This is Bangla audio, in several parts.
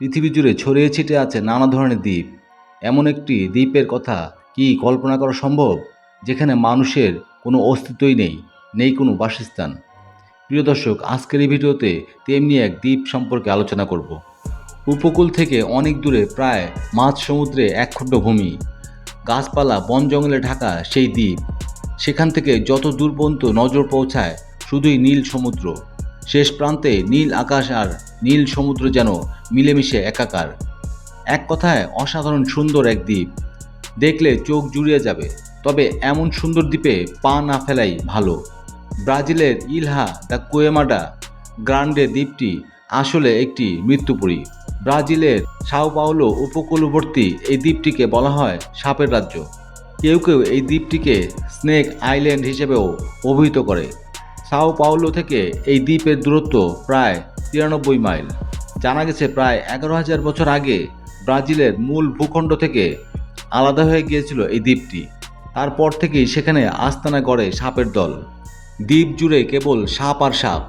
পৃথিবী জুড়ে ছড়িয়ে ছিটিয়ে আছে নানা ধরনের দ্বীপ। এমন একটি দ্বীপের কথা কি কল্পনা করা সম্ভব, যেখানে মানুষের কোনো অস্তিত্বই নেই, নেই কোনো বাসস্থান? প্রিয় দর্শক, আজকের এই ভিডিওতে তেমনি এক দ্বীপ সম্পর্কে আলোচনা করব। উপকূল থেকে অনেক দূরে, প্রায় মাঝ সমুদ্রে একখণ্ড ভূমি, গাছপালা বন জঙ্গলে ঢাকা সেই দ্বীপ। সেখান থেকে যত দূর পর্যন্ত নজর পৌঁছায় শুধুই নীল সমুদ্র। শেষ প্রান্তে নীল আকাশ আর নীল সমুদ্র যেন মিলেমিশে একাকার। এক কথায় অসাধারণ সুন্দর এক দ্বীপ, দেখলে চোখ জুড়িয়ে যাবে। তবে এমন সুন্দর দ্বীপে পা না ফেলাই ভালো। ব্রাজিলের ইলহা দ্য কুয়েমাডা গ্রান্ডে দ্বীপটি আসলে একটি মৃত্যুপুরী। ব্রাজিলের সাও পাওলো উপকূলবর্তী এই দ্বীপটিকে বলা হয় সাপের রাজ্য। কেউ কেউ এই দ্বীপটিকে স্নেক আইল্যান্ড হিসেবেও অভিহিত করে। সাও পাওলো থেকে এই দ্বীপের দূরত্ব প্রায় 93 মাইল। জানা গেছে প্রায় 11,000 বছর আগে ব্রাজিলের মূল ভূখণ্ড থেকে আলাদা হয়ে গিয়েছিল এই দ্বীপটি। তারপর থেকেই সেখানে আস্তানা গড়ে সাপের দল। দ্বীপ জুড়ে কেবল সাপ আর সাপ,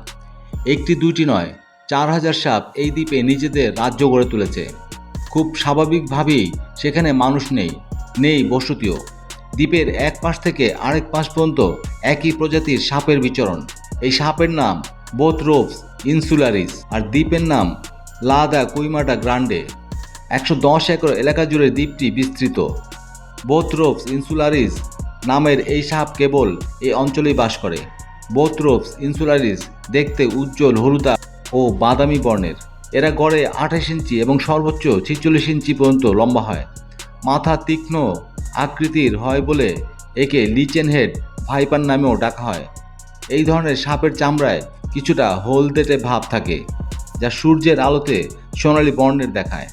একটি দুইটি নয়, 4,000 সাপ এই দ্বীপে নিজেদের রাজ্য গড়ে তুলেছে। খুব স্বাভাবিকভাবেই সেখানে মানুষ নেই, নেই বসতিও। দ্বীপের এক পাশ থেকে আরেক পাশ পর্যন্ত একই প্রজাতির সাপের বিচরণ। এই সাপের নাম বোথরোপস ইনসুলারিস, আর দ্বীপের নাম লা দা কুইমাডা গ্রান্ডে। 110 একর এলাকা জুড়ে দ্বীপটি বিস্তৃত। বোথরোপস ইনসুলারিস নামের এই সাপ কেবল এই অঞ্চলেই বাস করে। বোথরোপস ইনসুলারিস দেখতে উজ্জ্বল হলুদা ও বাদামি বর্ণের। এরা গড়ে 28 ইঞ্চি এবং সর্বোচ্চ 46 ইঞ্চি পর্যন্ত লম্বা হয়। মাথা তীক্ষ্ণ আকৃতির হয় বলে একে লিচেন হেড ভাইপার নামেও ডাকা হয়। এই ধরনের সাপের চামড়ায় কিছুটা হলদেটে ভাব থাকে, যা সূর্যের আলোতে সোনালী বর্ণের দেখায়।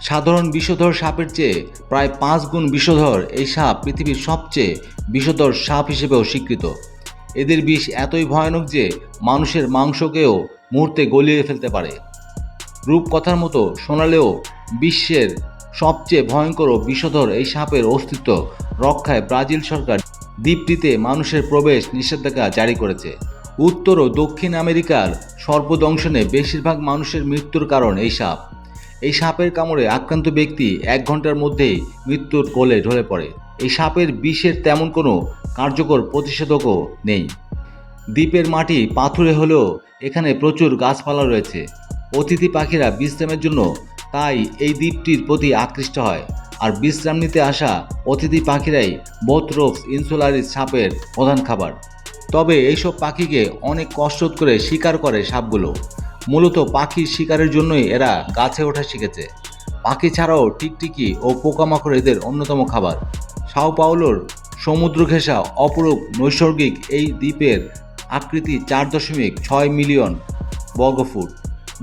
সাধারণ বিষধর সাপের চেয়ে প্রায় 5 গুণ বিষধর এই সাপ পৃথিবীর সবচেয়ে বিষধর সাপ হিসেবেও স্বীকৃত। এদের বিষ এতই ভয়ানক যে মানুষের মাংসকেও মুহূর্তে গলিয়ে ফেলতে পারে। রূপকথার মতো শোনালেও বিশ্বের সবচেয়ে ভয়ঙ্কর ও বিষধর এই সাপের অস্তিত্ব রক্ষায় ব্রাজিল সরকার দ্বীপটিতে মানুষের প্রবেশ নিষেধাজ্ঞা জারি করেছে। উত্তর ও দক্ষিণ আমেরিকার সর্বদংশনে বেশিরভাগ মানুষের মৃত্যুর কারণ এই সাপ। এই সাপের কামড়ে আক্রান্ত ব্যক্তি 1 ঘন্টার মধ্যেই মৃত্যুর কোলে ঢলে পড়ে। এই সাপের বিষের তেমন কোনো কার্যকর প্রতিষেধকও নেই। দ্বীপের মাটি পাথুরে হলেও এখানে প্রচুর গাছপালা রয়েছে। অতিথি পাখিরা বিশ্রামের জন্য তাই এই দ্বীপটির প্রতি আকৃষ্ট হয়। আর বিশ্রাম নিতে আসা অতিথি পাখিরাই বোথরোপস ইনসুলারিস সাপের প্রধান খাবার। তবে এইসব পাখিকে অনেক কষ্ট করে শিকার করে সাপগুলো। মূলত পাখির শিকারের জন্যই এরা গাছে ওঠা শিখেছে। পাখি ছাড়াও টিকটিকি ও পোকামাকড় এদের অন্যতম খাবার। সাও পাওলোর সমুদ্র ঘেঁষা অপরূপ নৈসর্গিক এই দ্বীপের আকৃতি 4.6 মিলিয়ন বর্গফুট।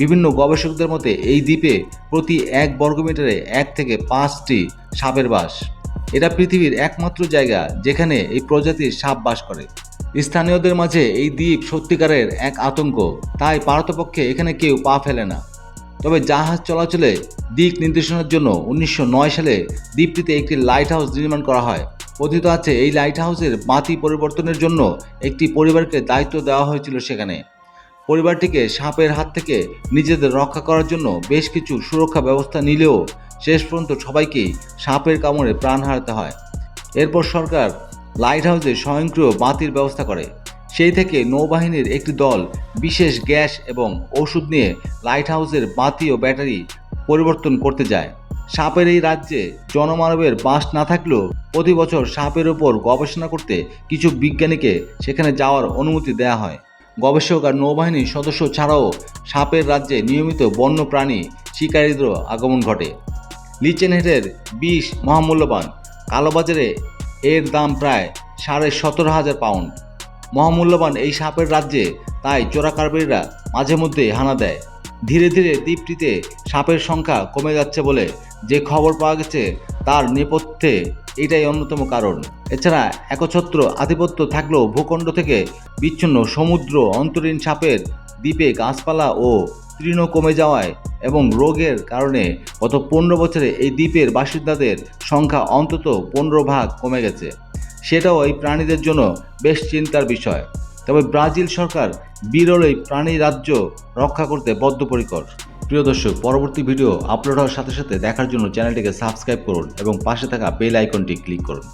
বিভিন্ন গবেষকদের মতে এই দ্বীপে প্রতি 1 বর্গমিটারে 1 থেকে 5টি সাপের বাস। এটা পৃথিবীর একমাত্র জায়গা যেখানে এই প্রজাতির সাপ বাস করে। স্থানীয়দের মাঝে এই দ্বীপ সত্যিকারের এক আতঙ্ক, তাই পারতপক্ষে এখানে কেউ পা ফেলে না। তবে জাহাজ চলাচলে দিক নির্দেশনার জন্য 1909 সালে দ্বীপটিতে একটি লাইট হাউস নির্মাণ করা হয়। কথিত আছে এই লাইট হাউসের বাতি পরিবর্তনের জন্য একটি পরিবারকে দায়িত্ব দেওয়া হয়েছিল সেখানে। পরিবারটিকে সাপের হাত থেকে নিজেদের রক্ষা করার জন্য বেশ কিছু সুরক্ষা ব্যবস্থা নিলেও শেষ পর্যন্ত সবাইকেই সাপের কামড়ে প্রাণ হারাতে হয়। এরপর সরকার লাইট হাউসে স্বয়ংক্রিয় বাতির ব্যবস্থা করে। সেই থেকে নৌবাহিনীর একটি দল বিশেষ গ্যাস এবং ওষুধ নিয়ে লাইট হাউসের বাতি ও ব্যাটারি পরিবর্তন করতে যায়। সাপের এই রাজ্যে জনমানবের বাস না থাকলেও প্রতি বছর সাপের উপর গবেষণা করতে কিছু বিজ্ঞানীকে সেখানে যাওয়ার অনুমতি দেওয়া হয়। গবেষক আর নৌবাহিনীর সদস্য ছাড়াও সাপের রাজ্যে নিয়মিত বন্য প্রাণী শিকারীদেরও আগমন ঘটে। লিচেন হেডের বিষ মহামূল্যবান। কালোবাজারে এর দাম প্রায় 17,500 পাউন্ড। মহামূল্যবান এই সাপের রাজ্যে তাই চোরাকারবারিরা মাঝে মধ্যেই হানা দেয়। ধীরে ধীরে দ্বীপটিতে সাপের সংখ্যা কমে যাচ্ছে বলে যে খবর পাওয়া গেছে তার নেপথ্যে এটাই অন্যতম কারণ। এছাড়া একছত্র আধিপত্য থাকলেও ভূখণ্ড থেকে বিচ্ছিন্ন সমুদ্র অন্তরীণ সাপের দ্বীপে গাছপালা ও তৃণ কমে যাওয়ায় এবং রোগের কারণে গত 15 বছরে এই দ্বীপের বাসিন্দাদের সংখ্যা অন্তত 15 ভাগ কমে গেছে। সেটাও এই প্রাণীদের জন্য বেশ চিন্তার বিষয়। তবে ব্রাজিল সরকার বিরল এই প্রাণী রাজ্য রক্ষা করতে বদ্ধপরিকর। প্রিয় দর্শক, পরবর্তী ভিডিও আপলোড হওয়ার সাথে সাথে দেখার জন্য চ্যানেলটিকে সাবস্ক্রাইব করুন এবং পাশে থাকা বেল আইকনটি ক্লিক করুন।